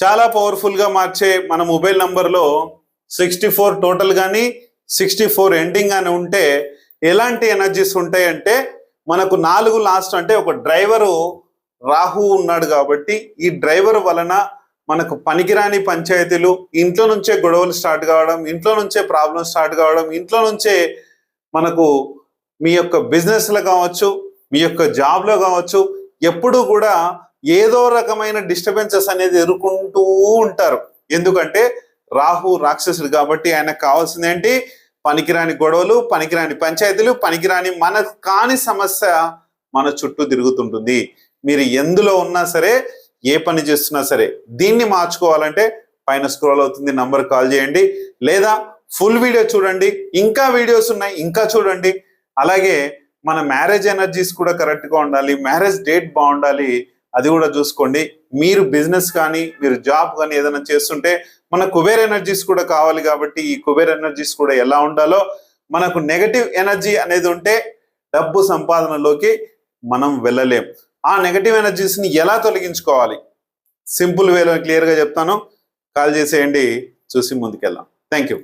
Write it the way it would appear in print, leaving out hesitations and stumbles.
చాలా పవర్ఫుల్గా మార్చే మన మొబైల్ నంబర్లో 64 టోటల్ కానీ 64 ఎండింగ్ అని ఉంటే ఎలాంటి ఎనర్జీస్ ఉంటాయంటే మనకు 4 లాస్ట్ అంటే ఒక డ్రైవరు రాహు ఉన్నాడు కాబట్టి ఈ డ్రైవర్ వలన మనకు పనికిరాని పంచాయతీలు, ఇంట్లో నుంచే గొడవలు స్టార్ట్ కావడం, ఇంట్లో నుంచే ప్రాబ్లమ్స్ స్టార్ట్ కావడం, ఇంట్లో నుంచే మనకు మీ యొక్క బిజినెస్లో కావచ్చు, మీ యొక్క జాబ్లో కావచ్చు, ఎప్పుడూ కూడా ఏదో రకమైన డిస్టర్బెన్సెస్ అనేది ఎదుర్కొంటూ ఉంటారు. ఎందుకంటే రాహు రాక్షసుడు కాబట్టి ఆయనకు కావాల్సింది ఏంటి? పనికిరాని గొడవలు, పనికిరాని పంచాయతీలు, పనికిరాని మనకు కాని సమస్య మన చుట్టూ తిరుగుతుంటుంది. మీరు ఎందులో ఉన్నా సరే, ఏ పని చేస్తున్నా సరే, దీన్ని మార్చుకోవాలంటే పైన స్క్రోల్ అవుతుంది నంబర్ కాల్ చేయండి, లేదా ఫుల్ వీడియో చూడండి. ఇంకా వీడియోస్ ఉన్నాయి, ఇంకా చూడండి. అలాగే మన మ్యారేజ్ ఎనర్జీస్ కూడా కరెక్ట్గా ఉండాలి, మ్యారేజ్ డేట్ బాగుండాలి, అది కూడా చూసుకోండి. మీరు బిజినెస్ కానీ మీరు జాబ్ కానీ ఏదైనా చేస్తుంటే మన కుబేర్ ఎనర్జీస్ కూడా కావాలి కాబట్టి ఈ కుబేర్ ఎనర్జీస్ కూడా ఎలా ఉండాలో, మనకు నెగటివ్ ఎనర్జీ అనేది ఉంటే డబ్బు సంపాదనలోకి మనం వెళ్ళలేం. ఆ నెగటివ్ ఎనర్జీస్ని ఎలా తొలగించుకోవాలి సింపుల్ వేలో క్లియర్గా చెప్తాను. కాల్ చేసేయండి, చూసి ముందుకెళ్దాం. Thank you.